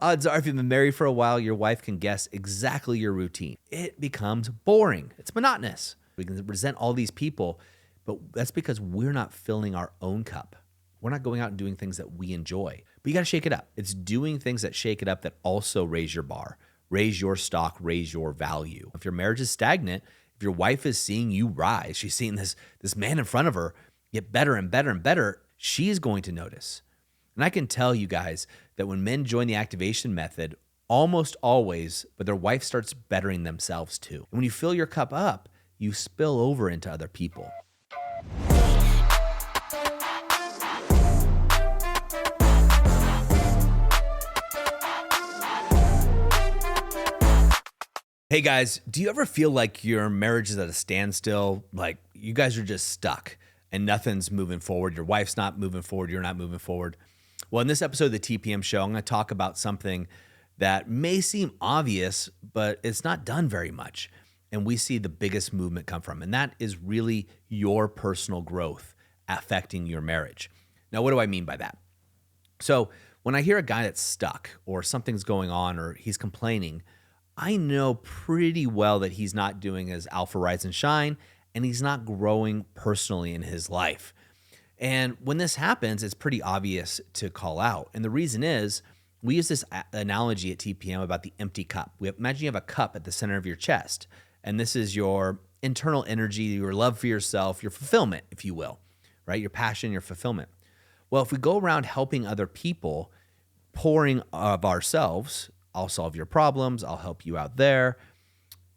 Odds are if you've been married for a while, your wife can guess exactly your routine. It becomes boring. It's monotonous. We can resent all these people, but that's because we're not filling our own cup. We're not going out and doing things that we enjoy. But you got to shake it up. It's doing things that shake it up that also raise your bar, raise your stock, raise your value. If your marriage is stagnant, if your wife is seeing you rise, she's seeing this man in front of her get better and better and better, she's going to notice. And I can tell you guys that when men join the activation method, almost always, but their wife starts bettering themselves too. And when you fill your cup up, you spill over into other people. Hey guys, do you ever feel like your marriage is at a standstill? Like you guys are just stuck and nothing's moving forward. Your wife's not moving forward. You're not moving forward. Well, in this episode of the TPM show, I'm going to talk about something that may seem obvious, but it's not done very much. And we see the biggest movement come from. And that is really your personal growth affecting your marriage. Now, what do I mean by that? So when I hear a guy that's stuck or something's going on or he's complaining, I know pretty well that he's not doing his alpha rise and shine, and he's not growing personally in his life. And when this happens, it's pretty obvious to call out. And the reason is, we use this analogy at TPM about the empty cup. Imagine you have a cup at the center of your chest, and this is your internal energy, your love for yourself, your fulfillment, if you will, right? Your passion, your fulfillment. Well, if we go around helping other people, pouring of ourselves, I'll solve your problems, I'll help you out there,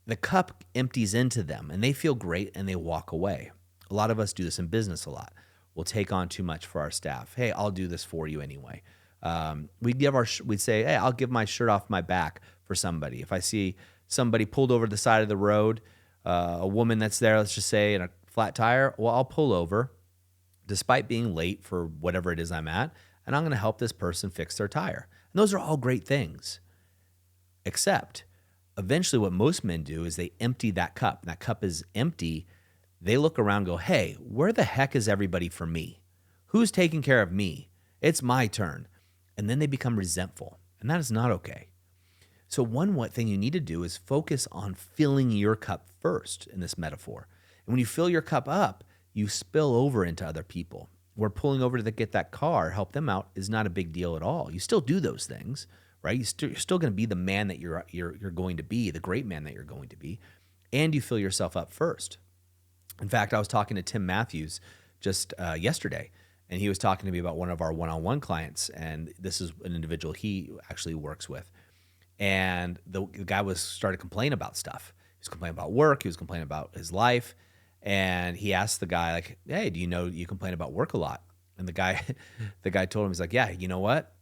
the cup empties into them, and they feel great, and they walk away. A lot of us do this in business a lot. We'll take on too much for our staff. Hey, I'll do this for you anyway. We'd say, hey, I'll give my shirt off my back for somebody. If I see somebody pulled over the side of the road, a woman that's there, let's just say in a flat tire, well, I'll pull over despite being late for whatever it is I'm at, and I'm going to help this person fix their tire. And those are all great things. Except eventually what most men do is they empty that cup. And that cup is empty. They look around and go, hey, where the heck is everybody for me? Who's taking care of me? It's my turn. And then they become resentful. And that is not okay. So one thing you need to do is focus on filling your cup first in this metaphor. And when you fill your cup up, you spill over into other people. Where pulling over to get that car, help them out, is not a big deal at all. You still do those things, right? You're still going to be the man that you're going to be, the great man that you're going to be, and you fill yourself up first. In fact, I was talking to Tim Matthews just yesterday, and he was talking to me about one of our one-on-one clients, and this is an individual he actually works with. And the guy started complaining about stuff. He was complaining about work. He was complaining about his life. And he asked the guy, like, hey, do you know you complain about work a lot? And the guy told him, he's like, yeah, you know what?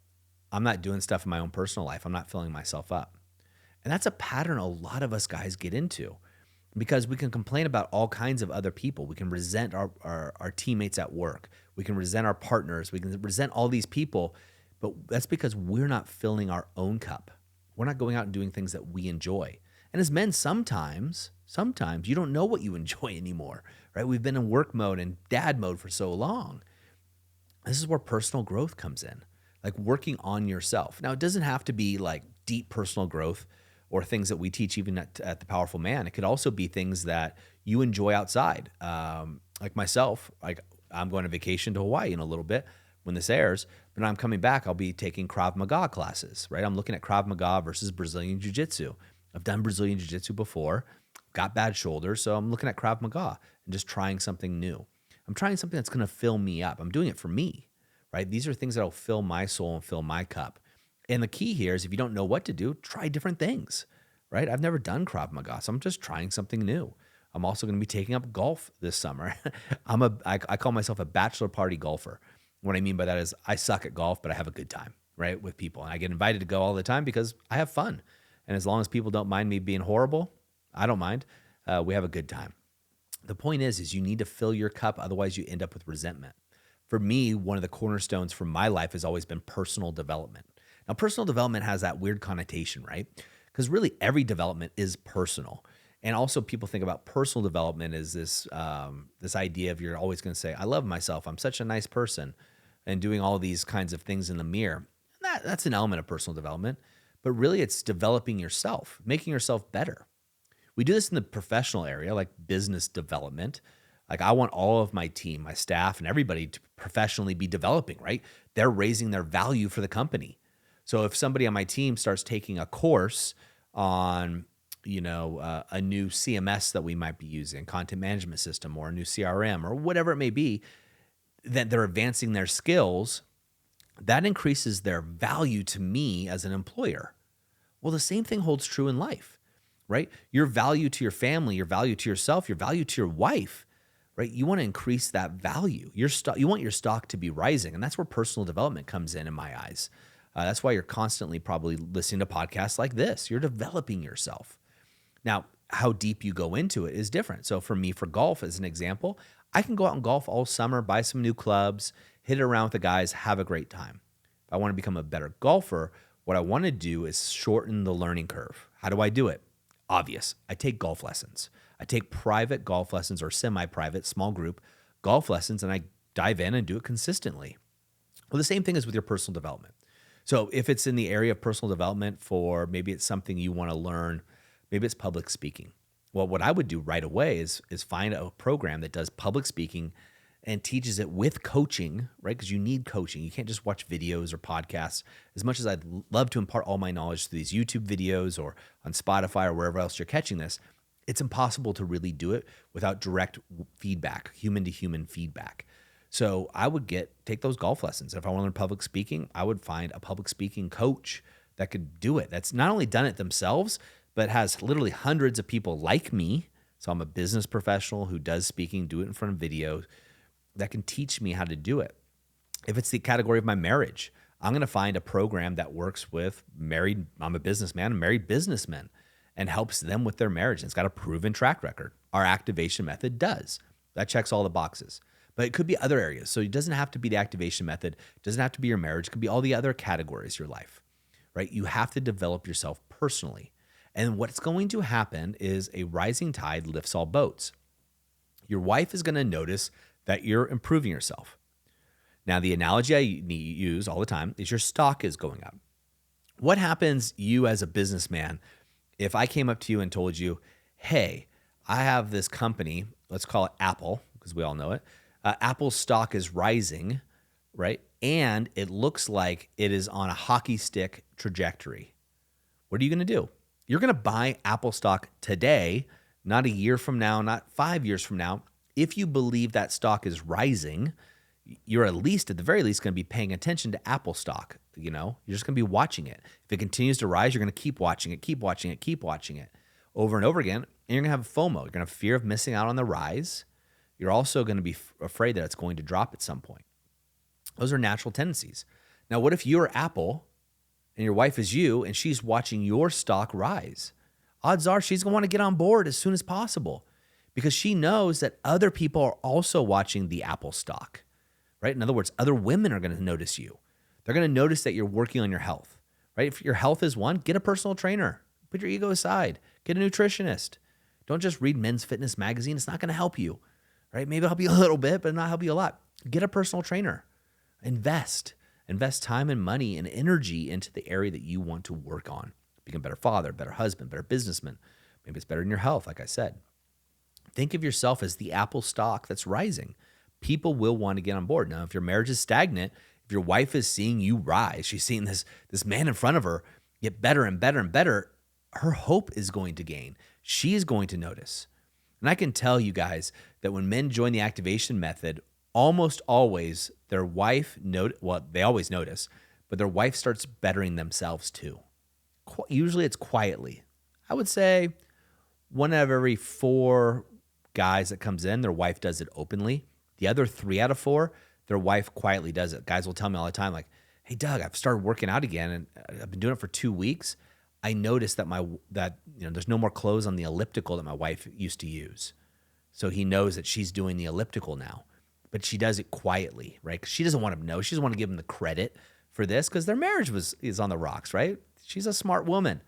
I'm not doing stuff in my own personal life. I'm not filling myself up. And that's a pattern a lot of us guys get into, because we can complain about all kinds of other people. We can resent our teammates at work. We can resent our partners. We can resent all these people, but that's because we're not filling our own cup. We're not going out and doing things that we enjoy. And as men, sometimes you don't know what you enjoy anymore, right? We've been in work mode and dad mode for so long. This is where personal growth comes in, like working on yourself. Now, it doesn't have to be like deep personal growth or things that we teach even at The Powerful Man. It could also be things that you enjoy outside. Like myself, like I'm going on vacation to Hawaii in a little bit when this airs, but when I'm coming back, I'll be taking Krav Maga classes, right? I'm looking at Krav Maga versus Brazilian Jiu-Jitsu. I've done Brazilian Jiu-Jitsu before, got bad shoulders, so I'm looking at Krav Maga and just trying something new. I'm trying something that's going to fill me up. I'm doing it for me, right? These are things that will fill my soul and fill my cup. And the key here is if you don't know what to do, try different things, right? I've never done Krav Maga, so I'm just trying something new. I'm also going to be taking up golf this summer. I call myself a bachelor party golfer. What I mean by that is I suck at golf, but I have a good time, right, with people. And I get invited to go all the time because I have fun. And as long as people don't mind me being horrible, I don't mind. We have a good time. The point is you need to fill your cup, otherwise you end up with resentment. For me, one of the cornerstones for my life has always been personal development. Now, personal development has that weird connotation, right? Because really every development is personal. And also people think about personal development as this idea of you're always going to say, I love myself, I'm such a nice person, and doing all these kinds of things in the mirror. Yeah, that's an element of personal development, but really it's developing yourself, making yourself better. We do this in the professional area, like business development. Like I want all of my team, my staff, and everybody to professionally be developing, right? They're raising their value for the company. So if somebody on my team starts taking a course on, a new CMS that we might be using, content management system, or a new CRM, or whatever it may be, that they're advancing their skills, that increases their value to me as an employer. Well, the same thing holds true in life, right? Your value to your family, your value to yourself, your value to your wife, right? You want to increase that value. You want your stock to be rising, and that's where personal development comes in my eyes. That's why you're constantly probably listening to podcasts like this. You're developing yourself. Now, how deep you go into it is different. So for me, for golf, as an example, I can go out and golf all summer, buy some new clubs, hit it around with the guys, have a great time. If I want to become a better golfer, what I want to do is shorten the learning curve. How do I do it? Obvious. I take golf lessons. I take private golf lessons or semi-private, small group golf lessons, and I dive in and do it consistently. Well, the same thing is with your personal development. So if it's in the area of personal development for maybe it's something you want to learn, maybe it's public speaking. Well, what I would do right away is find a program that does public speaking and teaches it with coaching, right? Because you need coaching. You can't just watch videos or podcasts. As much as I'd love to impart all my knowledge through these YouTube videos or on Spotify or wherever else you're catching this, it's impossible to really do it without direct feedback, human-to-human feedback. So I would take those golf lessons. If I want to learn public speaking, I would find a public speaking coach that could do it. That's not only done it themselves, but has literally hundreds of people like me. So I'm a business professional who does speaking, do it in front of videos, that can teach me how to do it. If it's the category of my marriage, I'm going to find a program that works with I'm a businessman, married businessmen, and helps them with their marriage. And it's got a proven track record. Our activation method does. That checks all the boxes. But it could be other areas. So it doesn't have to be the activation method. It doesn't have to be your marriage. It could be all the other categories of your life, right? You have to develop yourself personally. And what's going to happen is a rising tide lifts all boats. Your wife is going to notice that you're improving yourself. Now, the analogy I use all the time is your stock is going up. What happens, you as a businessman, if I came up to you and told you, hey, I have this company, let's call it Apple, because we all know it. Apple's stock is rising, right? And it looks like it is on a hockey stick trajectory. What are you going to do? You're going to buy Apple stock today, not a year from now, not 5 years from now. If you believe that stock is rising, you're at the very least, going to be paying attention to Apple stock. You're just going to be watching it. If it continues to rise, you're going to keep watching it over and over again. And you're going to have FOMO. You're going to have fear of missing out on the rise. You're also going to be afraid that it's going to drop at some point. Those are natural tendencies. Now, what if you're Apple and your wife is you and she's watching your stock rise? Odds are she's going to want to get on board as soon as possible because she knows that other people are also watching the Apple stock, right? In other words, other women are going to notice you. They're going to notice that you're working on your health, right? If your health is one, get a personal trainer. Put your ego aside. Get a nutritionist. Don't just read Men's Fitness magazine. It's not going to help you, right? Maybe it'll help you a little bit, but not help you a lot. Get a personal trainer. Invest time and money and energy into the area that you want to work on. Become a better father, better husband, better businessman. Maybe it's better in your health, like I said. Think of yourself as the Apple stock that's rising. People will want to get on board. Now, if your marriage is stagnant, if your wife is seeing you rise, she's seeing this man in front of her get better and better and better, her hope is going to gain. She is going to notice. And I can tell you guys that when men join the activation method, almost always their wife, they always notice, but their wife starts bettering themselves too. Usually it's quietly. I would say 1 out of every 4 guys that comes in, their wife does it openly. The other 3 out of 4, their wife quietly does it. Guys will tell me all the time, like, hey, Doug, I've started working out again, and I've been doing it for 2 weeks. I noticed that there's no more clothes on the elliptical that my wife used to use. So he knows that she's doing the elliptical now. But she does it quietly, right? Because she doesn't want to know. She doesn't want to give him the credit for this because their marriage is on the rocks, right? She's a smart woman.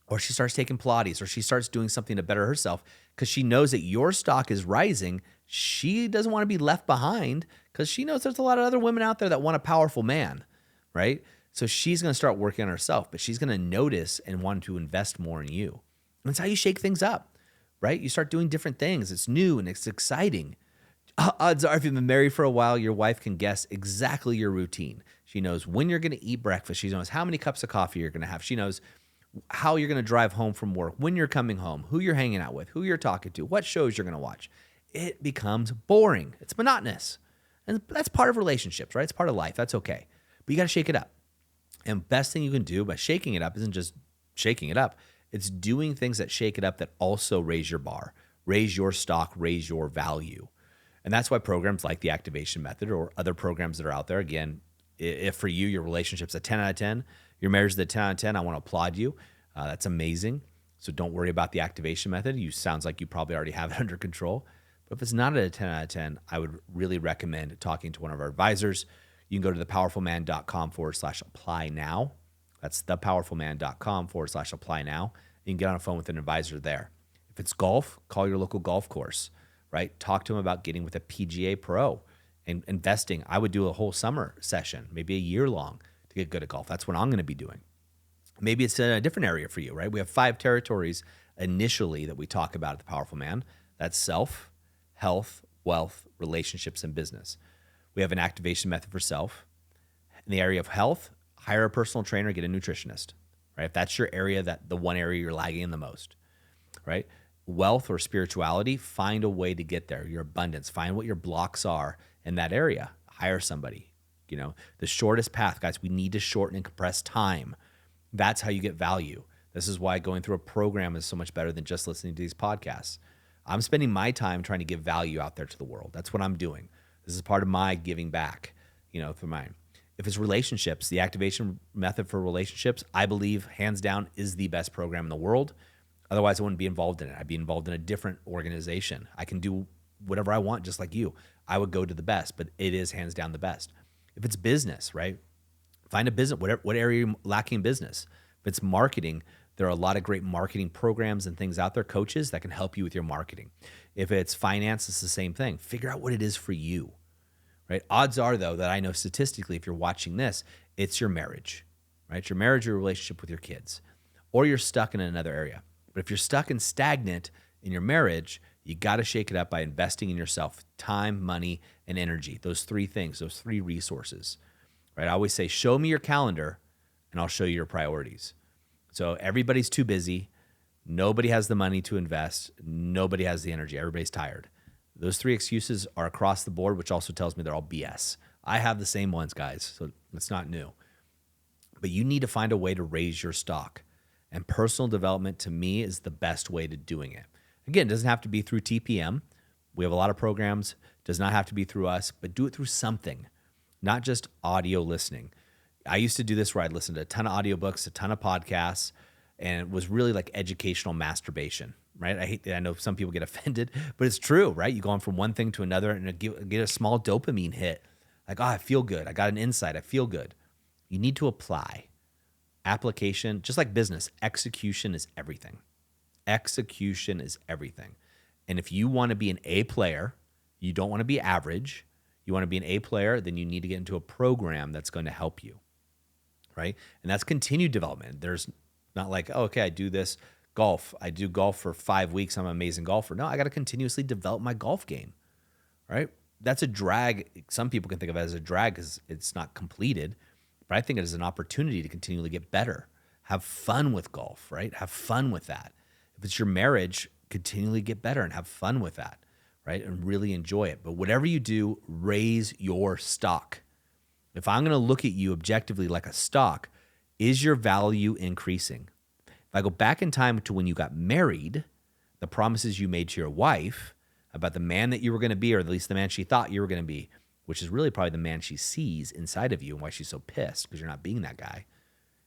Or she starts taking Pilates, or she starts doing something to better herself because she knows that your stock is rising. She doesn't want to be left behind because she knows there's a lot of other women out there that want a powerful man, right? So she's going to start working on herself, but she's going to notice and want to invest more in you. And that's how you shake things up, right? You start doing different things. It's new and it's exciting. Odds are, if you've been married for a while, your wife can guess exactly your routine. She knows when you're going to eat breakfast. She knows how many cups of coffee you're going to have. She knows how you're going to drive home from work, when you're coming home, who you're hanging out with, who you're talking to, what shows you're going to watch. It becomes boring. It's monotonous. And that's part of relationships, right? It's part of life. That's okay. But you got to shake it up. And best thing you can do by shaking it up isn't just shaking it up. It's doing things that shake it up that also raise your bar, raise your stock, raise your value. And that's why programs like the activation method or other programs that are out there, again, if for you, your relationship's a 10 out of 10, your marriage is a 10 out of 10, I want to applaud you. That's amazing. So don't worry about the activation method. Sounds like you probably already have it under control. But if it's not at a 10 out of 10, I would really recommend talking to one of our advisors. You can go to thepowerfulman.com/apply now. That's thepowerfulman.com/apply now. You can get on a phone with an advisor there. If it's golf, call your local golf course, right? Talk to them about getting with a PGA pro and investing. I would do a whole summer session, maybe a year long, to get good at golf. That's what I'm going to be doing. Maybe it's in a different area for you, right? We have 5 territories initially that we talk about at The Powerful Man. That's self, health, wealth, relationships, and business. We have an activation method for self. In the area of health, hire a personal trainer, get a nutritionist, right? If that's your area, the one area you're lagging in the most, right? Wealth or spirituality, find a way to get there. Your abundance, find what your blocks are in that area. Hire somebody. The shortest path, guys, we need to shorten and compress time. That's how you get value. This is why going through a program is so much better than just listening to these podcasts. I'm spending my time trying to give value out there to the world. That's what I'm doing. This is part of my giving back, for mine. If it's relationships, the activation method for relationships, I believe hands down is the best program in the world. Otherwise, I wouldn't be involved in it. I'd be involved in a different organization. I can do whatever I want, just like you. I would go to the best, but it is hands down the best. If it's business, right? Find a business, what area you're lacking in business. If it's marketing, there are a lot of great marketing programs and things out there, coaches that can help you with your marketing. If it's finance, it's the same thing. Figure out what it is for you, right? Odds are, though, that I know statistically, if you're watching this, it's your marriage, right? Your marriage, your relationship with your kids, or you're stuck in another area. But if you're stuck and stagnant in your marriage, you got to shake it up by investing in yourself, time, money, and energy. Those 3 things, those 3 resources, right? I always say, show me your calendar and I'll show you your priorities. So everybody's too busy. Nobody has the money to invest. Nobody has the energy. Everybody's tired. Those 3 excuses are across the board, which also tells me they're all BS. I have the same ones, guys, so it's not new. But you need to find a way to raise your stock. And personal development, to me, is the best way to doing it. Again, it doesn't have to be through TPM. We have a lot of programs. It does not have to be through us, but do it through something, not just audio listening. I used to do this where I'd listen to a ton of audiobooks, a ton of podcasts, and it was really like educational masturbation, right? I know some people get offended, but it's true, right? You go on from one thing to another and get a small dopamine hit. Like, I feel good. I got an insight. I feel good. You need to apply. Application, just like business, execution is everything. Execution is everything. And if you want to be an A player, you don't want to be average, you want to be an A player, then you need to get into a program that's going to help you, right? And that's continued development. There's not like, oh, okay, I do this golf. I do golf for 5 weeks. I'm an amazing golfer. No, I got to continuously develop my golf game, right? That's a drag. Some people can think of it as a drag because it's not completed. But I think it is an opportunity to continually get better. Have fun with golf, right? Have fun with that. If it's your marriage, continually get better and have fun with that, right? And really enjoy it. But whatever you do, raise your stock. If I'm going to look at you objectively like a stock, is your value increasing? If I go back in time to when you got married, the promises you made to your wife about the man that you were going to be, or at least the man she thought you were going to be, which is really probably the man she sees inside of you and why she's so pissed because you're not being that guy.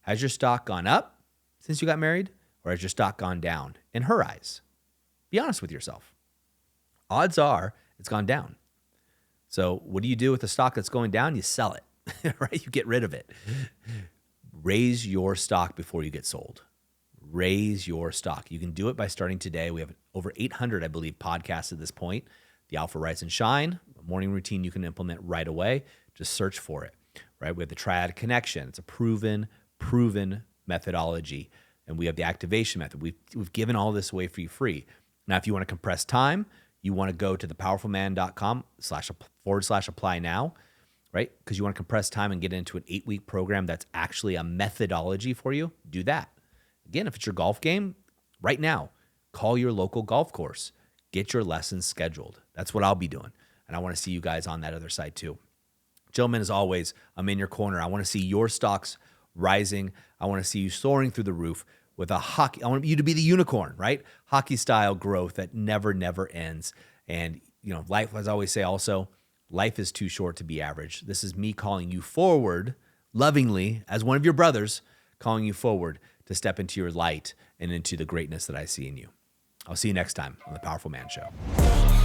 Has your stock gone up since you got married, or has your stock gone down in her eyes? Be honest with yourself. Odds are it's gone down. So what do you do with the stock that's going down? You sell it, right? You get rid of it. Raise your stock before you get sold. Raise your stock. You can do it by starting today. We have over 800, I believe, podcasts at this point. The Alpha Rise and Shine, a morning routine you can implement right away. Just search for it. right? We have the triad connection. It's a proven methodology. And we have the activation method. We've given all this away for you free. Now, if you want to compress time, you want to go to thepowerfulman.com/apply now, right? Because you want to compress time and get into an 8-week program that's actually a methodology for you. Do that. Again, if it's your golf game, right now, call your local golf course. Get your lessons scheduled. That's what I'll be doing. And I want to see you guys on that other side too. Gentlemen, as always, I'm in your corner. I want to see your stocks rising. I want to see you soaring through the roof with a hockey. I want you to be the unicorn, right? Hockey style growth that never ends. And, life, as I always say also, life is too short to be average. This is me calling you forward lovingly as one of your brothers, calling you forward to step into your light and into the greatness that I see in you. I'll see you next time on The Powerful Man Show.